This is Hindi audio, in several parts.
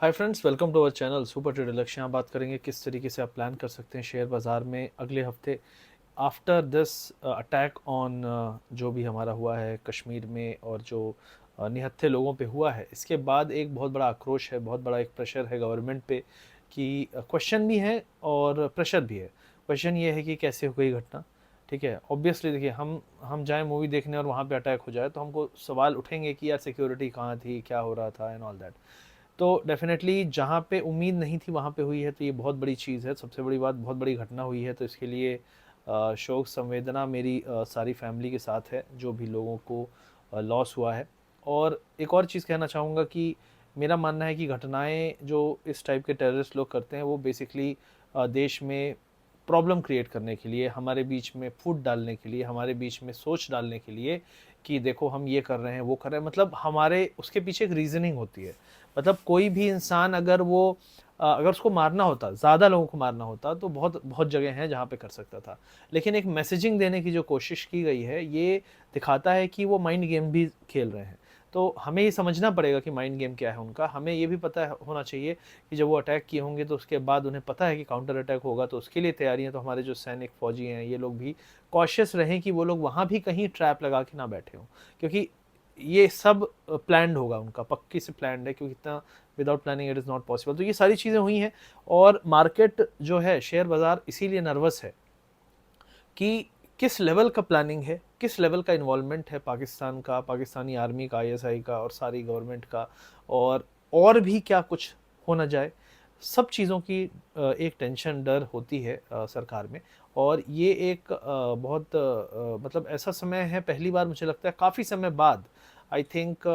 Hi friends, welcome to our channel super trader Lakshya. यहाँ बात करेंगे किस तरीके से आप प्लान कर सकते हैं शेयर बाज़ार में अगले हफ्ते आफ्टर दिस अटैक ऑन जो भी हमारा हुआ है कश्मीर में, और जो निहत्थे लोगों पे हुआ है। इसके बाद एक बहुत बड़ा आक्रोश है, बहुत बड़ा एक प्रेशर है गवर्नमेंट पे कि क्वेश्चन भी है और प्रेशर भी है। क्वेश्चन ये है कि कैसे हो गई घटना। ठीक है, ऑब्वियसली देखिए, हम जाएं मूवी देखने और वहाँ पे अटैक हो जाए तो हमको सवाल उठेंगे कि यार सिक्योरिटी कहाँ थी, क्या हो रहा था एंड ऑल दैट। तो डेफिनेटली जहाँ पे उम्मीद नहीं थी वहाँ पे हुई है, तो ये बहुत बड़ी चीज़ है। सबसे बड़ी बात, बहुत बड़ी घटना हुई है, तो इसके लिए शोक संवेदना मेरी सारी फैमिली के साथ है जो भी लोगों को लॉस हुआ है। और एक और चीज़ कहना चाहूँगा कि मेरा मानना है कि घटनाएं जो इस टाइप के टेररिस्ट लोग करते हैं वो बेसिकली देश में प्रॉब्लम क्रिएट करने के लिए, हमारे बीच में फूट डालने के लिए, हमारे बीच में सोच डालने के लिए कि देखो हम ये कर रहे हैं, वो कर रहे हैं। मतलब हमारे उसके पीछे एक रीजनिंग होती है। मतलब कोई भी इंसान अगर वो अगर उसको मारना होता, ज़्यादा लोगों को मारना होता, तो बहुत बहुत जगह हैं जहाँ पे कर सकता था। लेकिन एक मैसेजिंग देने की जो कोशिश की गई है, ये दिखाता है कि वो माइंड गेम भी खेल रहे हैं। तो हमें ये समझना पड़ेगा कि माइंड गेम क्या है उनका। हमें ये भी पता होना चाहिए कि जब वो अटैक किए होंगे तो उसके बाद उन्हें पता है कि काउंटर अटैक होगा, तो उसके लिए तैयारियां। तो हमारे जो सैनिक फौजी हैं ये लोग भी कॉशियस रहें कि वो लोग वहाँ भी कहीं ट्रैप लगा के ना बैठे हों, क्योंकि ये सब प्लान्ड होगा उनका, पक्की से प्लान्ड है, क्योंकि इतना without planning it is not possible. तो ये सारी चीज़ें हुई हैं। और मार्केट जो है, शेयर बाज़ार इसीलिए नर्वस है कि किस लेवल का प्लानिंग है, किस लेवल का इन्वॉल्वमेंट है पाकिस्तान का, पाकिस्तानी आर्मी का, आईएसआई का और सारी गवर्नमेंट का, और भी क्या कुछ हो ना जाए। सब चीज़ों की एक टेंशन, डर होती है सरकार में। और ये एक बहुत मतलब ऐसा समय है, पहली बार मुझे लगता है काफ़ी समय बाद, आई थिंक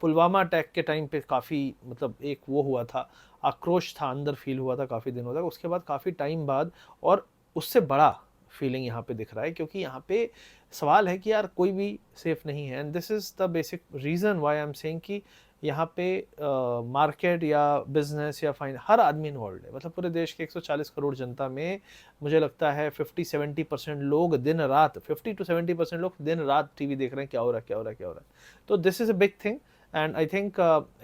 पुलवामा अटैक के टाइम पे काफ़ी, मतलब एक वो हुआ था, आक्रोश था अंदर, फील हुआ था काफ़ी दिनों तक। उसके बाद काफ़ी टाइम बाद और उससे बड़ा फीलिंग यहाँ पे दिख रहा है, क्योंकि यहाँ पे सवाल है कि यार कोई भी सेफ नहीं है। And this is the basic reason why I am saying कि यहाँ पे मार्केट या बिजनेस या फाइन हर आदमी इन्वॉल्व है। मतलब पूरे देश के 140 करोड़ जनता में मुझे लगता है 50-70% लोग दिन रात, 50 to 70% लोग दिन रात टीवी देख रहे हैं, क्या हो रहा है, क्या हो रहा है, क्या हो रहा है। तो this is a big thing. And I think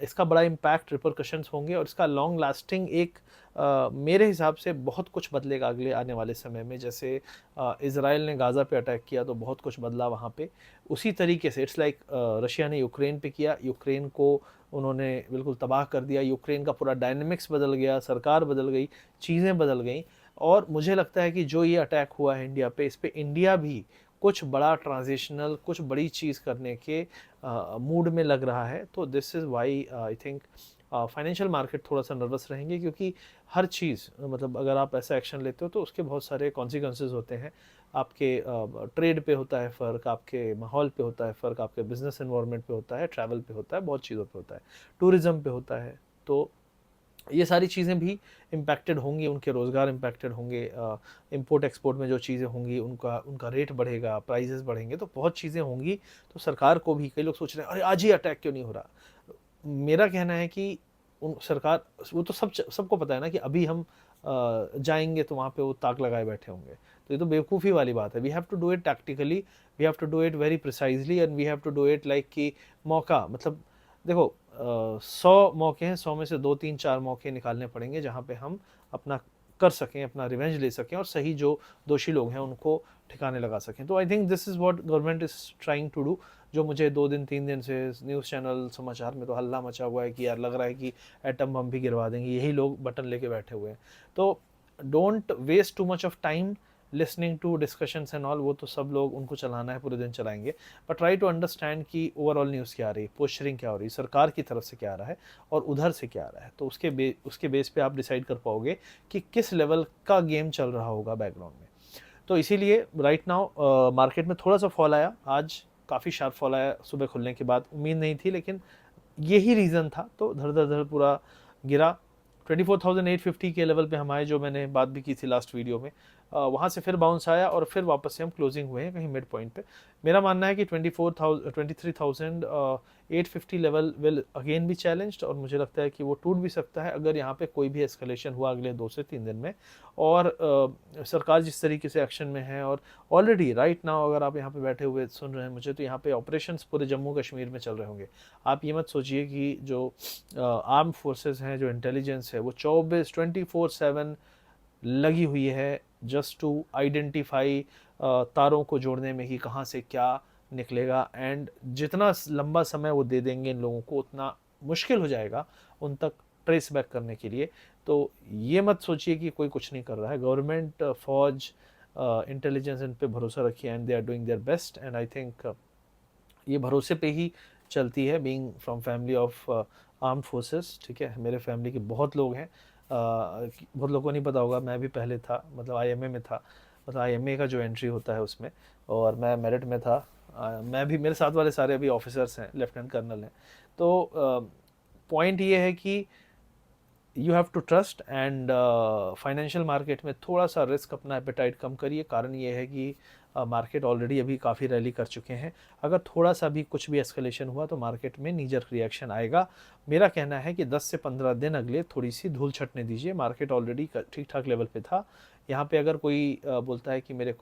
इसका बड़ा इम्पैक्ट, रिपरकशंस होंगे, और इसका लॉन्ग लास्टिंग एक मेरे हिसाब से बहुत कुछ बदलेगा अगले आने वाले समय में। जैसे इसराइल ने गाज़ा पे अटैक किया तो बहुत कुछ बदला वहाँ पे, उसी तरीके से इट्स लाइक रशिया ने यूक्रेन पे किया, यूक्रेन को उन्होंने बिल्कुल तबाह कर दिया, यूक्रेन का पूरा डायनेमिक्स बदल गया, सरकार बदल गई, चीज़ें बदल गई। और मुझे लगता है कि जो ये अटैक हुआ है इंडिया पे, इस पे इंडिया भी कुछ बड़ा ट्रांजिशनल, कुछ बड़ी चीज़ करने के मूड में लग रहा है। तो this is why I think financial market थोड़ा सा नर्वस रहेंगे, क्योंकि हर चीज़, मतलब अगर आप ऐसा एक्शन लेते हो तो उसके बहुत सारे कॉन्सिक्वेंसेज होते हैं। आपके ट्रेड पे होता है फ़र्क, आपके माहौल पे होता है फ़र्क, आपके बिजनेस एनवायरनमेंट पे होता है, ट्रैवल पे होता है, बहुत चीज़ों पे होता है, टूरिज़्म पे होता है। तो ये सारी चीज़ें भी इम्पैक्टेड होंगी, उनके रोज़गार इम्पैक्टेड होंगे। इंपोर्ट एक्सपोर्ट में जो चीज़ें होंगी उनका उनका रेट बढ़ेगा, प्राइजेस बढ़ेंगे, तो बहुत चीज़ें होंगी। तो सरकार को भी, कई लोग सोच रहे हैं अरे आज ही अटैक क्यों नहीं हो रहा। मेरा कहना है कि उन सरकार, वो तो सबको पता है ना कि अभी हम जाएंगे तो वहाँ पे वो ताक लगाए बैठे होंगे। तो ये तो बेवकूफ़ी वाली बात है। We have to do it tactically, we have to do it very precisely, and we have to do it like कि मौका, मतलब देखो 100 मौके हैं, 100 में से 2-3-4 मौके निकालने पड़ेंगे जहाँ पे हम अपना कर सकें, अपना रिवेंज ले सकें, और सही जो दोषी लोग हैं उनको ठिकाने लगा सकें। तो I think this is what government is trying to do. जो मुझे 2 दिन 3 दिन से न्यूज़ चैनल, समाचार में तो हल्ला मचा हुआ है कि यार लग रहा है कि एटम बम भी गिरवा देंगे, यही लोग बटन लेके बैठे हुए हैं। तो don't waste too much of time listening to discussions and all. वो तो सब लोग, उनको चलाना है, पूरे दिन चलाएंगे। बट ट्राई टू अंडरस्टैंड कि ओवरऑल न्यूज़ क्या आ रही है, पोस्चरिंग क्या हो रही है, सरकार की तरफ से क्या आ रहा है और उधर से क्या आ रहा है। तो उसके बेस पे आप डिसाइड कर पाओगे कि किस लेवल का गेम चल रहा होगा बैकग्राउंड में। तो इसीलिए राइट नाउ मार्केट में थोड़ा सा फॉल आया आज, काफ़ी शार्प फॉल आया सुबह खुलने के बाद, उम्मीद नहीं थी, लेकिन यही रीज़न था। तो धड़ धड़ धड़ पूरा गिरा। 24,850 के लेवल पे हम आए, जो मैंने बात भी की थी लास्ट वीडियो में। वहाँ से फिर बाउंस आया और फिर वापस से हम क्लोजिंग हुए हैं कहीं मिड पॉइंट पे। मेरा मानना है कि 23,850 level will again B challenged, और मुझे लगता है कि वो टूट भी सकता है अगर यहाँ पे कोई भी एस्केलेशन हुआ अगले 2 से 3 दिन में। और सरकार जिस तरीके से एक्शन में है, और ऑलरेडी राइट नाउ अगर आप यहाँ पे बैठे हुए सुन रहे हैं मुझे, तो यहाँ पे ऑपरेशंस पूरे जम्मू कश्मीर में चल रहे होंगे। आप ये मत सोचिए कि जो आर्म फोर्सेस हैं, जो इंटेलिजेंस है, वो 24/7 लगी हुई है जस्ट टू आइडेंटिफाई तारों को जोड़ने में कि कहाँ से क्या निकलेगा। एंड जितना लंबा समय वो दे देंगे इन लोगों को, उतना मुश्किल हो जाएगा उन तक ट्रेस बैक करने के लिए। तो ये मत सोचिए कि कोई कुछ नहीं कर रहा है। गवर्नमेंट, फौज, इंटेलिजेंस इन पे भरोसा रखिए, and they are doing their best. And I think ये भरोसे पे ही चलती है, being from family of armed forces. ठीक है, मेरे फैमिली के बहुत लोग हैं, बहुत लोगों को नहीं पता होगा, मैं भी पहले था, मतलब आईएमए में था, मतलब आईएमए का जो एंट्री होता है उसमें, और मैं मेरिट में था। मैं भी, मेरे साथ वाले सारे अभी ऑफिसर्स हैं, लेफ्टिनेंट कर्नल हैं। तो पॉइंट ये है कि you have to trust, and financial market में थोड़ा सा रिस्क, अपना एपेटाइट कम करिए। कारण ये है कि मार्केट ऑलरेडी अभी काफ़ी रैली कर चुके हैं। अगर थोड़ा सा भी कुछ भी एस्केलेशन हुआ तो मार्केट में नीजर रिएक्शन आएगा। मेरा कहना है कि 10 से 15 दिन अगले थोड़ी सी धूल छटने दीजिए। मार्केट ऑलरेडी ठीक ठाक लेवल पे था। यहाँ पे अगर कोई बोलता है कि मेरे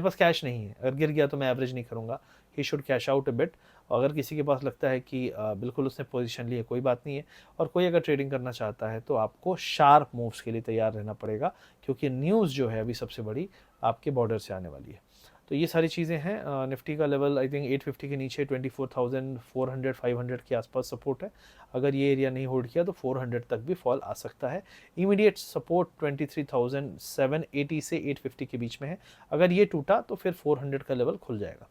पास कैश नहीं है, अगर गिर गया तो मैं एवरेज नहीं करूँगा, he should cash out a bit. अगर किसी के पास लगता है कि बिल्कुल उसने पोजीशन ली है, कोई बात नहीं है। और कोई अगर ट्रेडिंग करना चाहता है तो आपको शार्प मूव्स के लिए तैयार रहना पड़ेगा, क्योंकि न्यूज़ जो है अभी सबसे बड़ी आपके बॉर्डर से आने वाली है। तो ये सारी चीज़ें हैं। निफ्टी का लेवल आई थिंक 850 के नीचे 24,400 500 के आसपास सपोर्ट है। अगर ये एरिया नहीं होल्ड किया तो 400 तक भी फॉल आ सकता है। इमीडिएट सपोर्ट 23,780 से 850 के बीच में है। अगर ये टूटा तो फिर 400 का लेवल खुल जाएगा।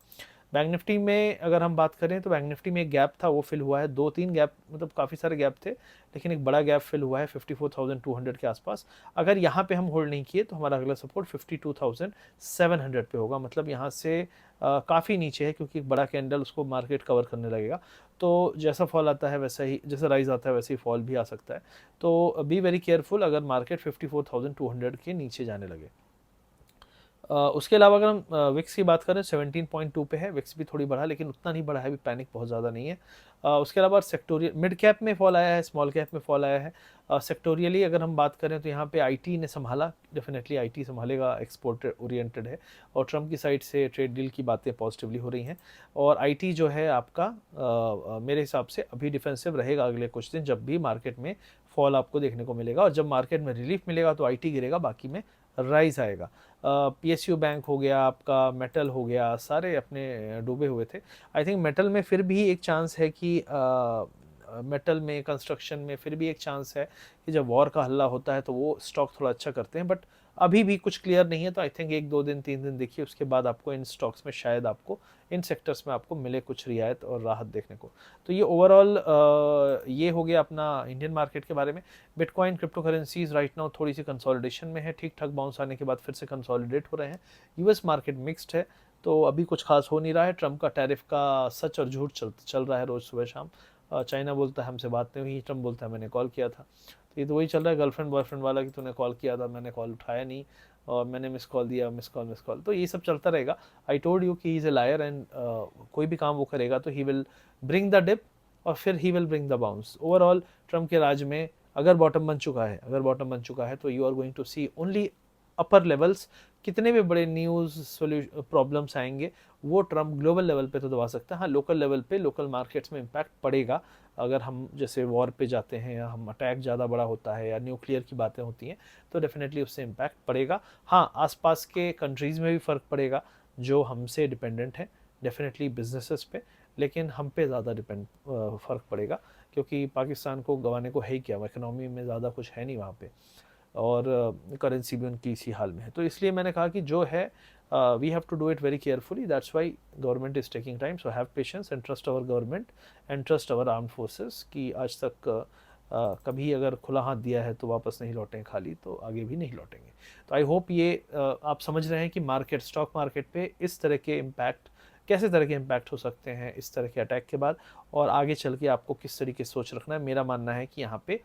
बैंक निफ्टी में अगर हम बात करें तो बैंक निफ्टी में एक गैप था, वो फिल हुआ है। 2-3 गैप, मतलब काफ़ी सारे गैप थे, लेकिन एक बड़ा गैप फिल हुआ है 54,200 के आसपास। अगर यहाँ पे हम होल्ड नहीं किए तो हमारा अगला सपोर्ट 52,700 पे होगा। मतलब यहाँ से काफ़ी नीचे है, क्योंकि एक बड़ा कैंडल उसको मार्केट कवर करने लगेगा। तो जैसा फॉल आता है वैसा ही, जैसा राइज आता है वैसे ही फॉल भी आ सकता है। तो बी वेरी केयरफुल अगर मार्केट 54,200 के नीचे जाने लगे। उसके अलावा अगर हम विक्स की बात करें 17.2 पे है। विक्स भी थोड़ी बढ़ा, लेकिन उतना नहीं बढ़ा है, अभी पैनिक बहुत ज़्यादा नहीं है। उसके अलावा सेक्टोरियल, मिड कैप में फॉल आया है, स्मॉल कैप में फॉल आया है। सेक्टोरियली अगर हम बात करें तो यहाँ पे आईटी ने संभाला, डेफिनेटली आईटी संभालेगा, एक्सपोर्ट ओरिएंटेड है, और ट्रम्प की साइड से ट्रेड डील की बातें पॉजिटिवली हो रही हैं। और आईटी जो है आपका मेरे हिसाब से अभी डिफेंसिव रहेगा अगले कुछ दिन, जब भी मार्केट में फॉल आपको देखने को मिलेगा। और जब मार्केट में रिलीफ मिलेगा तो आईटी गिरेगा, बाकी में राइज आएगा। पीएसयू बैंक हो गया आपका, मेटल हो गया, सारे अपने डूबे हुए थे। आई थिंक मेटल में फिर भी एक चांस है कि मेटल में, कंस्ट्रक्शन में फिर भी एक चांस है कि जब वॉर का हल्ला होता है तो वो स्टॉक थोड़ा अच्छा करते हैं। बट अभी भी कुछ क्लियर नहीं है, तो आई थिंक 1-2 दिन 3 दिन देखिए, उसके बाद आपको इन स्टॉक्स में शायद आपको, इन सेक्टर्स में आपको मिले कुछ रियायत और राहत देखने को। तो ये ओवरऑल ये हो गया अपना इंडियन मार्केट के बारे में। Bitcoin, crypto currencies right now थोड़ी सी कंसोलिडेशन में है, ठीक ठाक बाउंस आने के बाद फिर से कंसोलिडेट हो रहे हैं। यूएस मार्केट मिक्स्ड है, तो अभी कुछ खास हो नहीं रहा है। ट्रम्प का टैरिफ का सच और झूठ चल रहा है रोज़ सुबह शाम। चाइना बोलता है हमसे बात नहीं हुई, ट्रम्प बोलता है मैंने कॉल किया था। तो ये तो वही चल रहा है गर्लफ्रेंड बॉयफ्रेंड वाला, कि तूने कॉल किया था, मैंने कॉल उठाया नहीं, और मैंने मिस कॉल दिया, मिस कॉल। तो ये सब चलता रहेगा। आई टोल्ड यू कि he is a liar, and कोई भी काम वो करेगा तो he will bring the dip और फिर he will bring the bounce. Overall Trump के राज में अगर बॉटम बन चुका है तो you are going to see only upper levels. कितने भी बड़े न्यूज़ प्रॉब्लम्स आएंगे वो ट्रम्प ग्लोबल लेवल पे तो दबा सकता है। हाँ, लोकल लेवल पे, लोकल मार्केट्स में इम्पैक्ट पड़ेगा। अगर हम जैसे वॉर पे जाते हैं, या हम अटैक ज़्यादा बड़ा होता है, या न्यूक्लियर की बातें होती हैं, तो डेफिनेटली उससे इम्पैक्ट पड़ेगा। हाँ, आसपास के कंट्रीज़ में भी फ़र्क पड़ेगा जो हमसे डिपेंडेंट हैं, डेफिनेटली बिजनेसेस पे, लेकिन हम पे ज़्यादा फ़र्क पड़ेगा, क्योंकि पाकिस्तान को गंवाने को है ही क्या, इकोनॉमी में ज़्यादा कुछ है नहीं वहाँ पे, और करेंसी भी उनकी इसी हाल में है। तो इसलिए मैंने कहा कि जो है we have to do it very carefully. That's why government is taking time, so have patience and trust our government and trust our armed forces, कि आज तक कभी अगर खुला हाथ दिया है तो वापस नहीं लौटें खाली, तो आगे भी नहीं लौटेंगे। तो आई होप ये आप समझ रहे हैं कि मार्केट, स्टॉक मार्केट पे इस तरह के इम्पैक्ट, कैसे तरह के इम्पैक्ट हो सकते हैं इस तरह के अटैक के बाद, और आगे चल के आपको किस तरीके सोच रखना है। मेरा मानना है कि यहाँ पे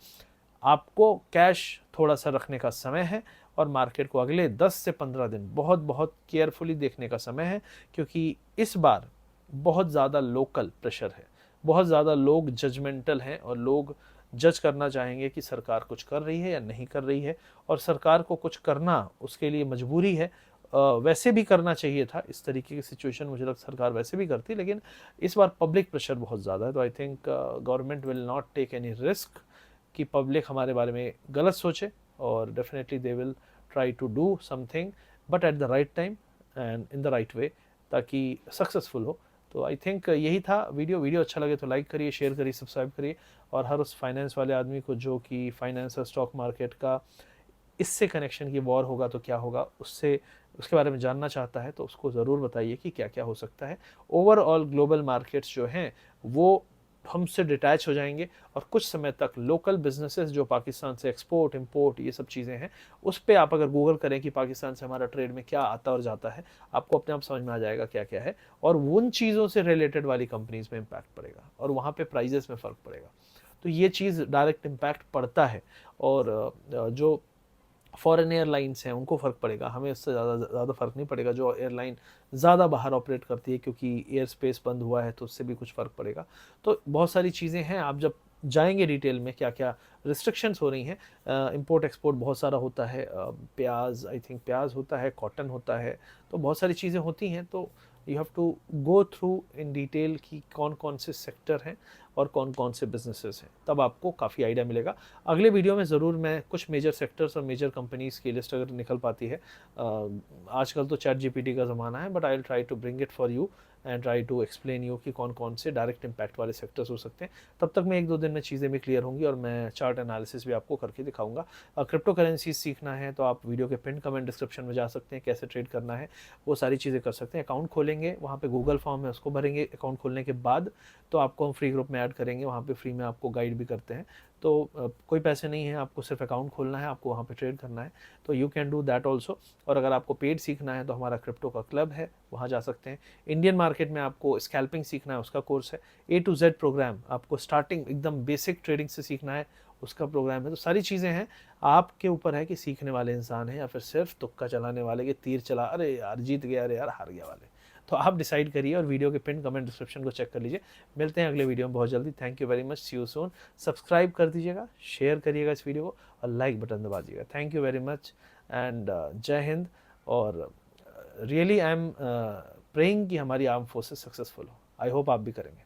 आपको कैश थोड़ा सा रखने का समय है, और मार्केट को अगले 10 से 15 दिन बहुत बहुत केयरफुली देखने का समय है, क्योंकि इस बार बहुत ज़्यादा लोकल प्रेशर है, बहुत ज़्यादा लोग जजमेंटल हैं और लोग जज करना चाहेंगे कि सरकार कुछ कर रही है या नहीं कर रही है, और सरकार को कुछ करना उसके लिए मजबूरी है। वैसे भी करना चाहिए था, इस तरीके की सिचुएशन मुझे लगता सरकार वैसे भी करती, लेकिन इस बार पब्लिक प्रेशर बहुत ज़्यादा है। तो I think government will not take any risk कि पब्लिक हमारे बारे में गलत सोचे, और definitely they will try to do something but at the right time and in the right way, ताकि सक्सेसफुल हो। तो आई थिंक यही था वीडियो अच्छा लगे तो लाइक करिए, शेयर करिए, सब्सक्राइब करिए, और हर उस फाइनेंस वाले आदमी को जो कि फाइनेंस और स्टॉक मार्केट का इससे कनेक्शन की वॉर होगा तो क्या होगा उससे उसके बारे में जानना चाहता है, तो उसको ज़रूर बताइए कि क्या क्या हो सकता है। ओवरऑल ग्लोबल मार्केट्स जो हैं वो हमसे डिटैच हो जाएंगे, और कुछ समय तक लोकल बिजनेसेस जो पाकिस्तान से एक्सपोर्ट इंपोर्ट ये सब चीज़ें हैं, उस पर आप अगर गूगल करें कि पाकिस्तान से हमारा ट्रेड में क्या आता और जाता है, आपको अपने आप समझ में आ जाएगा क्या क्या है, और उन चीज़ों से रिलेटेड वाली कंपनीज में इम्पैक्ट पड़ेगा और वहाँ पे प्राइजेस में फ़र्क पड़ेगा। तो ये चीज़ डायरेक्ट इम्पैक्ट पड़ता है, और जो फॉरेन एयरलाइंस हैं उनको फ़र्क पड़ेगा, हमें उससे ज़्यादा फ़र्क नहीं पड़ेगा। जो एयरलाइन ज़्यादा बाहर ऑपरेट करती है, क्योंकि एयर स्पेस बंद हुआ है, तो उससे भी कुछ फ़र्क पड़ेगा। तो बहुत सारी चीज़ें हैं, आप जब जाएंगे डिटेल में क्या क्या रिस्ट्रिक्शंस हो रही हैं। इंपोर्ट एक्सपोर्ट बहुत सारा होता है, प्याज, आई थिंक प्याज होता है, कॉटन होता है, तो बहुत सारी चीज़ें होती हैं। तो you have to go through in detail कि कौन कौन से सेक्टर हैं और कौन कौन से बिजनेसेस हैं, तब आपको काफ़ी आइडिया मिलेगा। अगले वीडियो में ज़रूर मैं कुछ मेजर सेक्टर्स और मेजर कंपनीज़ की लिस्ट अगर निकल पाती है, आजकल तो चैट जीपीटी का ज़माना है, but I will try to bring it for you and try to explain you कि कौन कौन से डायरेक्ट इम्पैक्ट वाले सेक्टर्स हो सकते हैं। तब तक मैं 1-2 दिन में चीज़ें भी क्लियर होंगी, और मैं चार्ट एनालिसिस भी आपको करके दिखाऊंगा। क्रिप्टो करेंसीज सीखना है तो आप वीडियो के पिन कमेंट डिस्क्रिप्शन में जा सकते हैं, कैसे ट्रेड करना है वो सारी चीज़ें कर सकते हैं। अकाउंट खोलेंगे, वहाँ पे गूगल फॉर्म है, उसको भरेंगे। अकाउंट खोलने के बाद तो आपको हम फ्री ग्रुप में ऐड करेंगे, वहाँ पे फ्री में आपको गाइड भी करते हैं। तो कोई पैसे नहीं है, आपको सिर्फ अकाउंट खोलना है, आपको वहाँ पे ट्रेड करना है, तो you can do that also. और अगर आपको पेड सीखना है तो हमारा क्रिप्टो का क्लब है, वहाँ जा सकते हैं। इंडियन मार्केट में आपको स्कैल्पिंग सीखना है, उसका कोर्स है। A to Z प्रोग्राम, आपको स्टार्टिंग एकदम बेसिक ट्रेडिंग से सीखना है, उसका प्रोग्राम है। तो सारी चीज़ें हैं, आपके ऊपर है कि सीखने वाले इंसान हैं या फिर सिर्फ तुक्का चलाने वाले, के तीर चला, अरे यार जीत गया, अरे यार हार गया वाले। तो आप डिसाइड करिए, और वीडियो के पिन कमेंट डिस्क्रिप्शन को चेक कर लीजिए। मिलते हैं अगले वीडियो में बहुत जल्दी। Thank you very much, see you soon. Subscribe कर दीजिएगा, शेयर करिएगा इस वीडियो को, और लाइक बटन दबा दीजिएगा। Thank you very much and जय हिंद। और रियली आई एम प्रेइंग कि हमारी आर्म फोर्सेस सक्सेसफुल हो। आई होप आप भी करेंगे।